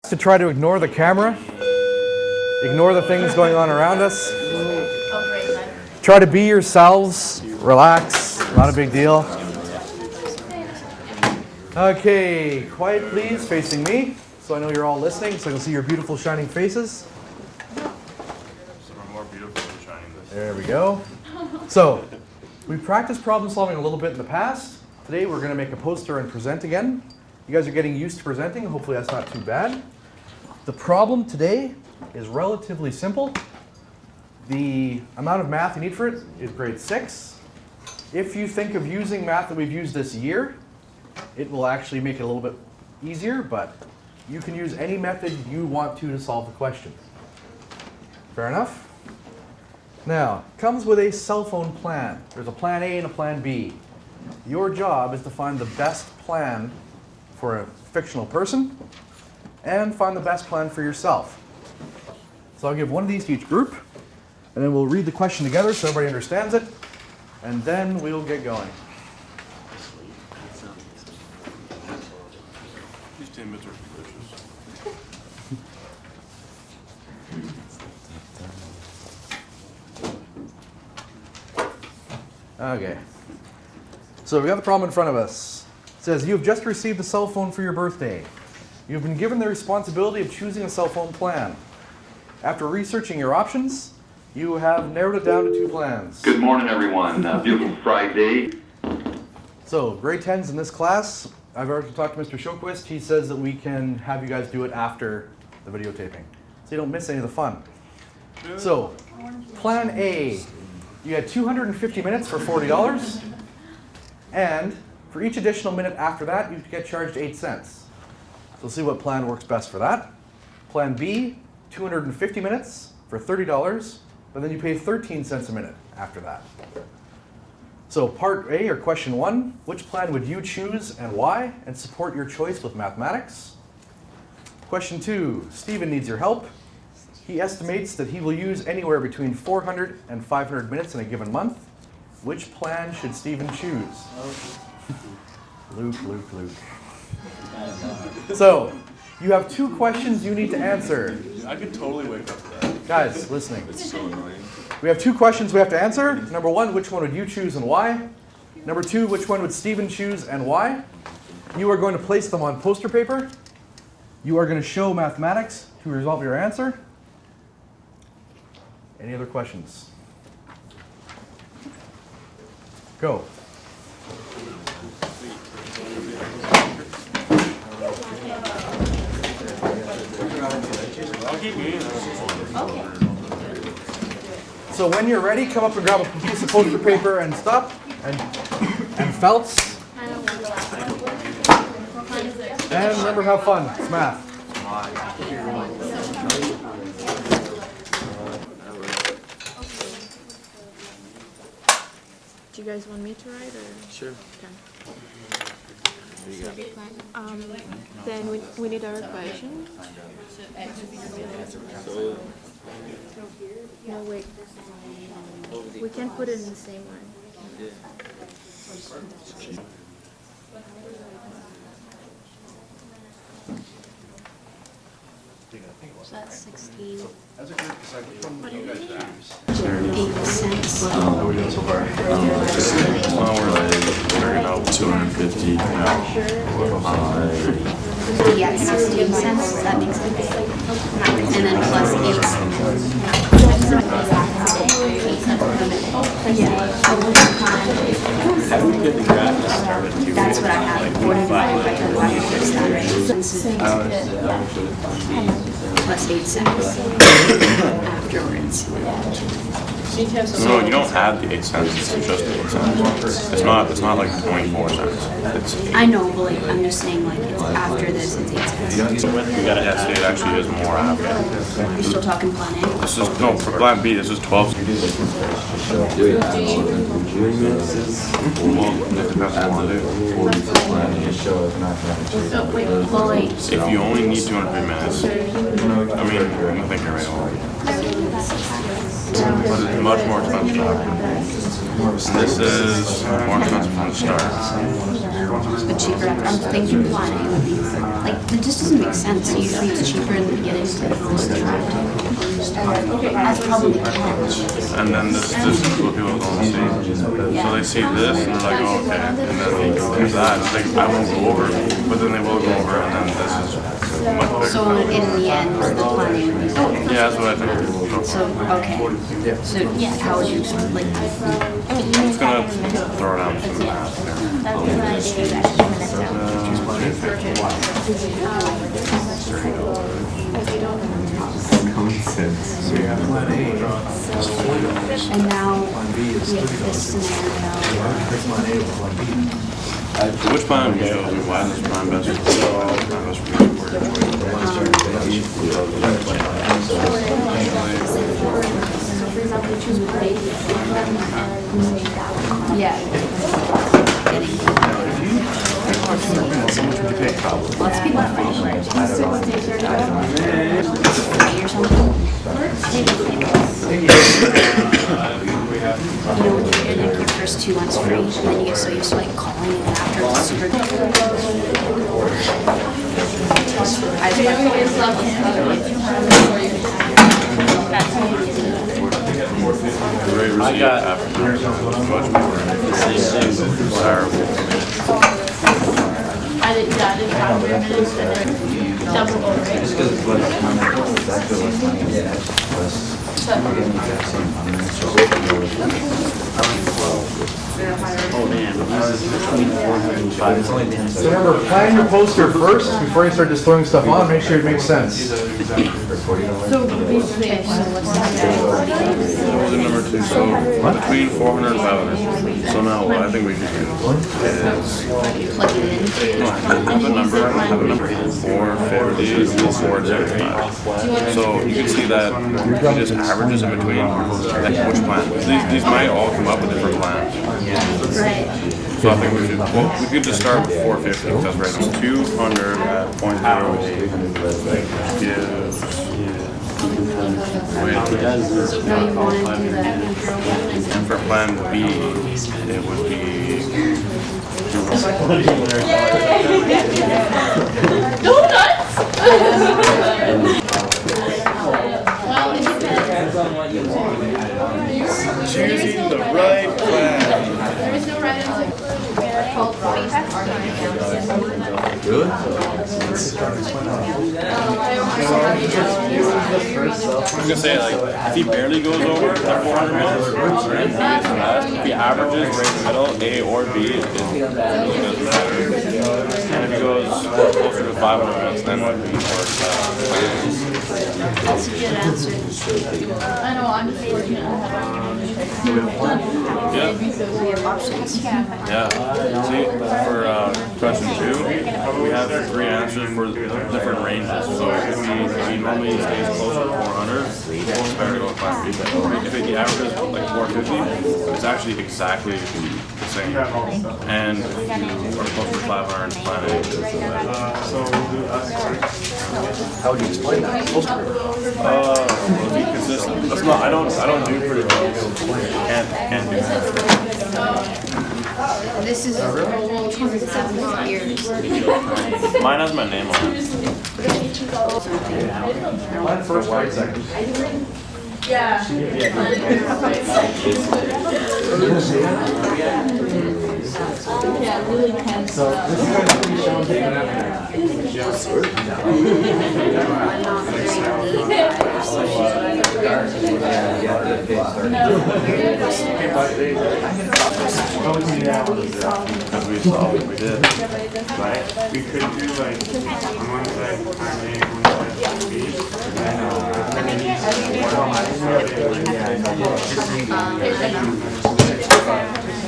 To try to ignore the camera, ignore the things going on around us. Try to be yourselves, relax, not a big deal. Okay, quiet please, facing me, so I know you're all listening, so I can see your beautiful shining faces. More beautiful than shining. There we go. So, we practiced problem solving a little bit in the past. Today we're going to make a poster and present again. You guys are getting used to presenting, hopefully that's not too bad. The problem today is relatively simple. The amount of math you need for it is grade 6. If you think of using math that we've used this year, it will actually make it a little bit easier, but you can use any method you want to solve the question. Fair enough? Now, it comes with a cell phone plan. There's a plan A and a plan B. Your job is to find the best plan for a fictional person and find the best plan for yourself. So I'll give one of these to each group, and then we'll read the question together so everybody understands it, and then we'll get going. These 10 minutes are delicious. Okay. So we got the problem in front of us. It says, you have just received a cell phone for your birthday. You have been given the responsibility of choosing a cell phone plan. After researching your options, you have narrowed it down to 2 plans. Good morning, everyone. Beautiful Friday. So, grade 10s in this class, I've already talked to Mr. Showquist. He says that we can have you guys do it after the videotaping, so you don't miss any of the fun. So, plan A, you had 250 minutes for $40, and for each additional minute after that, you get charged 8 cents. So we'll see what plan works best for that. Plan B, 250 minutes for $30, but then you pay 13 cents a minute after that. So part A, or question 1, which plan would you choose and why, and support your choice with mathematics? Question 2, Stephen needs your help. He estimates that he will use anywhere between 400 and 500 minutes in a given month. Which plan should Stephen choose? Luke. So, you have 2 questions you need to answer. I could totally wake up to that. Guys, listening. It's so annoying. We have 2 questions we have to answer. Number 1, which one would you choose and why? Number 2, which one would Stephen choose and why? You are going to place them on poster paper. You are going to show mathematics to resolve your answer. Any other questions? Go. So when you're ready, come up and grab a piece of poster paper and stop, and felts. And remember, have fun. It's math. Do you guys want me to write or? Sure. Okay. Then we need our equation. No, wait. We can't put it in the same one. So that's 16. As a group, decide which one would you guys choose. 8 cents. How are we doing so far? Well, we're like figuring out 250 now. Yeah, 16 cents. Does that make sense? And then plus 8 cents. How do we get the graph to start at 2? That's what I have. 45 plus 8 cents afterwards. No, you don't have the 8 cents. It's just 8 cents. It's not like 24 cents. It's I know, but like, I'm just saying, like, it's after this, it's 8 cents. we gotta estimate it actually is more after. Are you still talking plan A? This is no for plan B. This is 12. Well, if that's what I want to do. Well, like, Right. If you only need 203 minutes, I mean, I'm thinking right away. But it's much more expensive. This is more expensive from the start. But cheaper. I'm thinking planning would be like it just doesn't make sense. Usually it's cheaper in the beginning to like most of That's probably the catch. And then this is what people don't see. So they see this and they're like, oh, okay. And then there's that. It's like, I won't go over, but then they will go over, and then this is much bigger. So in the end, the planning would be Yeah, that's what I think. so okay. So how would you like? It's gonna throw it out some math there. And now with this scenario. Which plan do you go? Why is this plan best? Yeah. Lots of people finish or something. You know, when you're in like your first 2 months free, and then you get so used to like calling it after it's super difficult. I got much more desirable. I didn't have 3 minutes and then double over it. So remember, plan your poster first before you start just throwing stuff on. Make sure it makes sense. So basically, What was the number 2? So between 400 and 500. So now what I think we should do is Plug it in. have a number 450 to 475. So you can see that it just averages in between like which plan. These might all come up with different plans. Right. So I think we should, well, we could just start with 450 because right now 200 at 0.08 gives. No, you want to do that. And for plan B, it would be. donuts! Choosing the right plan. There is no right answer. They're called Good. I was gonna say, like, if he barely goes over the 400 minutes, if he averages right in the middle, A or B, it really doesn't matter. And if he goes closer to 500 minutes, then what would be more That's a good answer. I know, I'm just fortunate. Yeah. We have options. Yeah. See, for question 2, we have 3 answers for different ranges. So if he normally stays closer to 400, it's better to go with plan B. If the average is like 450, it's actually exactly the same. And if you are closer to 500, plan A. How would you explain that? Well, be consistent. That's not. I don't do pretty well. Can't do that. This is 27 years. Mine has my name on it. Plan first, right second. Yeah. Yeah, really tense. So this is going to be shown taken after. Because we saw what we did. Right? We could do like on one side plan A, one side plan B.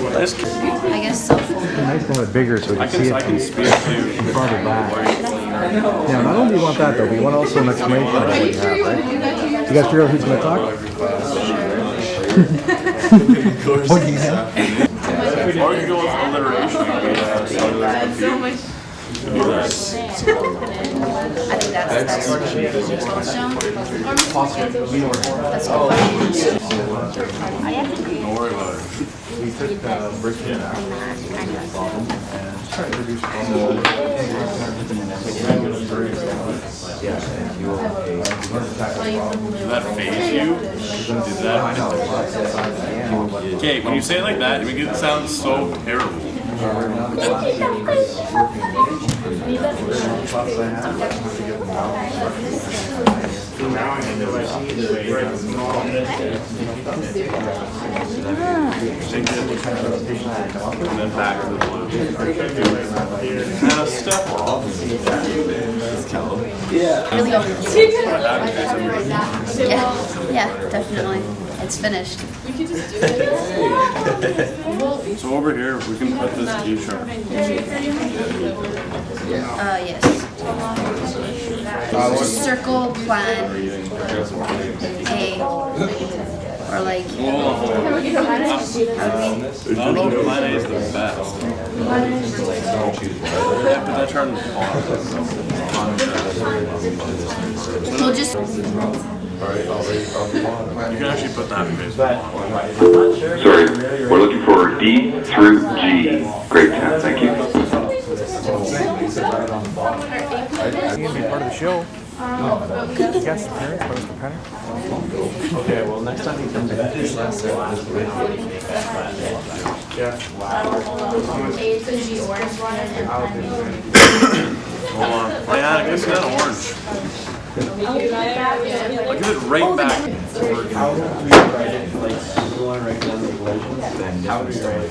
I guess cell phone. Nice to have it bigger so we I can see can it speak to farther back. Yeah, not only do you want that though, but you want also an explanation of what you have, right? You guys figure out who's going to talk? What do you have? Or you go with alliteration. Cellular computer. I think that's Goldstone. That's cool. Don't worry about it. We took brick and tried to reduce Did that phase you? Did that? Okay, when you say it like that, you make it sound so terrible. Now I need to like break small. And then back to the blue. And a step off. Really over. Yeah, definitely. It's finished. So over here, we can put this t-shirt. Yes. Circle, plan, A, or like, I don't know if mine is the best. Yeah, put that chart in the bottom. we'll just, You can actually put that in Facebook. Sorry, we're looking for D through G. Grade 10, thank you. You can be part of the show. Guest appearance by Mr. Penner. Okay, well, next time he comes back, this last Yeah. Hold on. Yeah, I guess that orange. I'll give it right back. How do we write it? Like, you want to write down the equations, then how do we write it?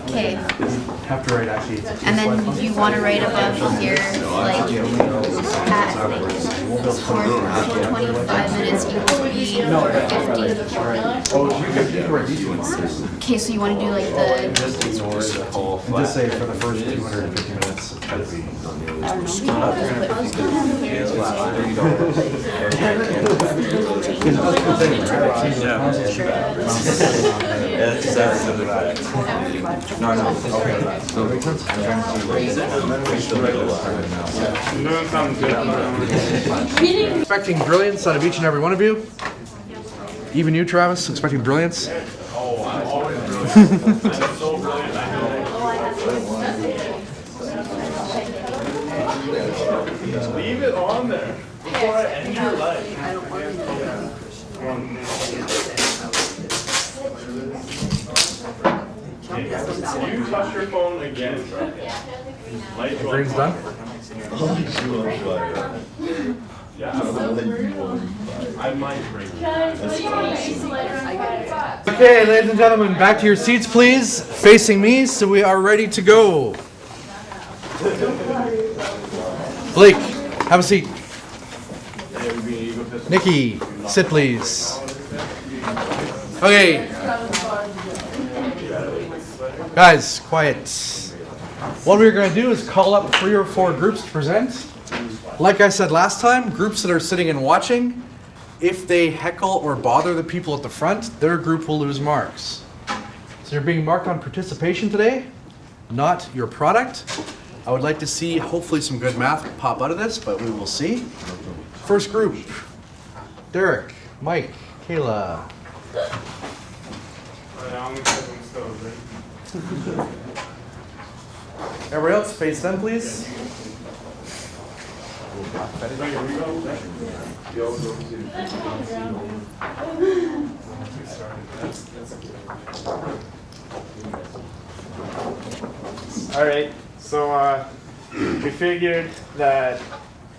okay. Have to write actually. And then you want to write above here, like, at for 25 minutes equals B or 50. Oh, you can write these ones. Okay, so you want to do like the, Just ignore the whole And just say for the first 250 minutes, that'd be. I don't know. That's exactly the fact. No, okay. So Makes sense? I'm doing something good. Expecting brilliance out of each and every one of you. Even you, Travis, expecting brilliance. Leave it on there before I end your life. You touch your phone again. Light The grade's done. Yeah, I might break it. Okay, ladies and gentlemen, back to your seats, please. Facing me, so we are ready to go. Blake, have a seat. Nikki, sit please. Okay. Guys, quiet. What we're going to do is call up 3 or 4 groups to present. Like I said last time, groups that are sitting and watching, if they heckle or bother the people at the front, their group will lose marks. So you're being marked on participation today, not your product. I would like to see hopefully some good math pop out of this, but we will see. First group, Derek, Mike, Kayla. Everybody else, face them please. All right, so we figured that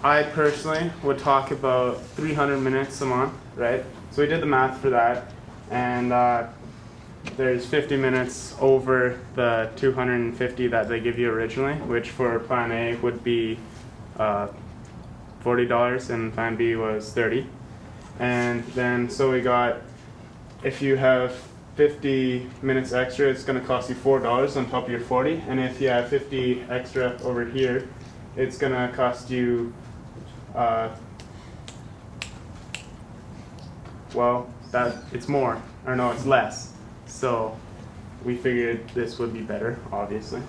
I personally would talk about 300 minutes a month, right? So we did the math for that, and there's 50 minutes over the 250 that they give you originally, which for Plan A would be $40 and Plan B was $30. And then so we got, if you have 50 minutes extra, it's going to cost you $4 on top of your 40, and if you have 50 extra over here, it's going to cost you well, that it's more, or no, it's less. So we figured this would be better, obviously.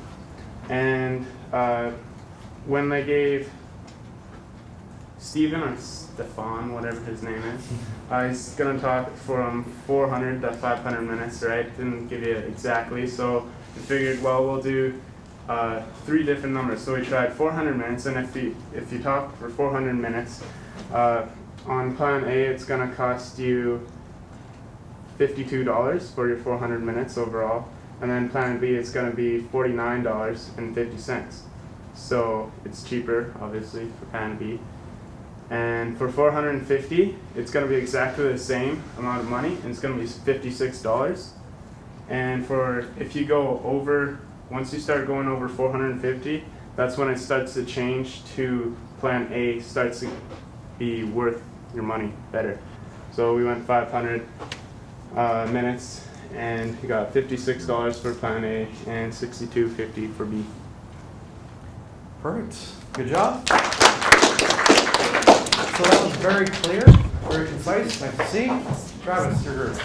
And when they gave Steven or Stefan, whatever his name is, he's gonna talk from 400 to 500 minutes, right? Didn't give you it exactly, so we figured, well, we'll do 3 different numbers. So we tried 400 minutes, and if you talk for 400 minutes, on plan A, it's gonna cost you $52 for your 400 minutes overall, and then plan B, it's gonna be $49.50. So it's cheaper, obviously, for plan B. And for 450, it's going to be exactly the same amount of money, and it's going to be $56. And for if you go over, once you start going over 450, that's when it starts to change to plan A, starts to be worth your money better. So we went 500 minutes, and you got $56 for plan A and $62.50 for B. Perfect. Good job. So that was very clear, very concise. Nice to see. Travis, your group.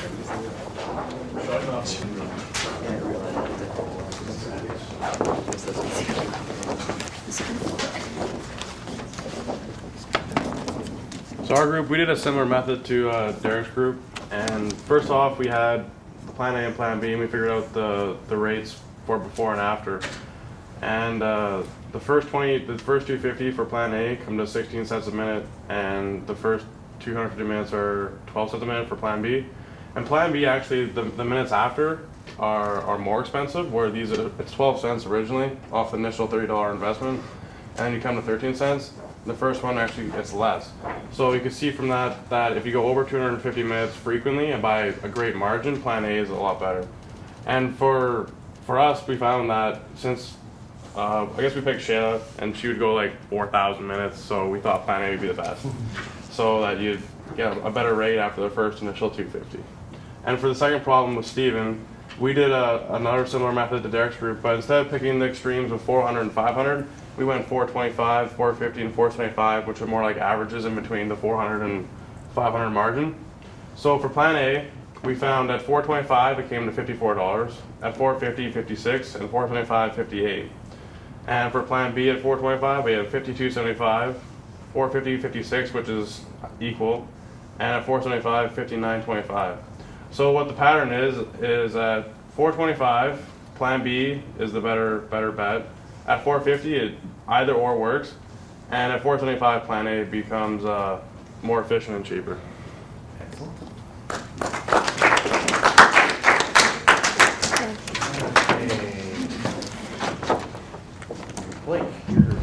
So our group, we did a similar method to Derek's group, and first off we had plan A and plan B, and we figured out the rates for before and after. And the first 250 for plan A come to 16 cents a minute, and the first 250 minutes are 12 cents a minute for plan B. And plan B, actually, the minutes after are more expensive, where it's 12 cents originally off the initial $30 investment, and then you come to 13 cents. The first one, actually, it's less. So you can see from that if you go over 250 minutes frequently and by a great margin, plan A is a lot better. And for us, we found that since I guess we picked Shayla, and she would go like 4,000 minutes, so we thought plan A would be the best, so that you'd get a better rate after the first initial 250. And for the second problem with Steven, we did another similar method to Derek's group, but instead of picking the extremes of 400 and 500, we went 425, 450, and 475, which are more like averages in between the 400 and 500 margin. So for plan A, we found at 425 it came to $54, at 450, 56, and 425, 58. And for plan B at 425, we have 52.75, 450, 56, which is equal, and at 475, 59.25. So what the pattern is at 425, plan B is the better bet. At 450, it either or works, and at 475, plan A becomes more efficient and cheaper. Excellent. Blake, your group.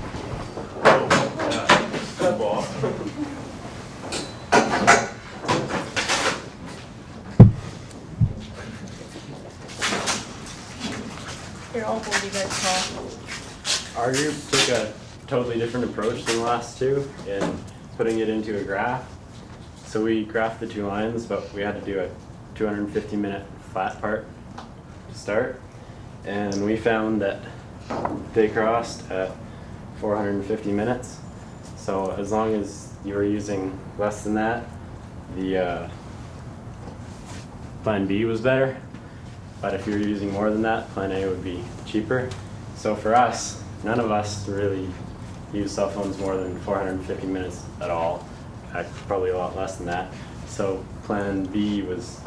Here, I'll hold you guys call. Our group took a totally different approach than the last two in putting it into a graph. So we graphed the 2 lines, but we had to do a 250-minute flat part to start. And we found that they crossed at 450 minutes. So as long as you were using less than that, the plan B was better. But if you were using more than that, plan A would be cheaper. So for us, none of us really use cell phones more than 450 minutes at all. Probably a lot less than that. So plan B was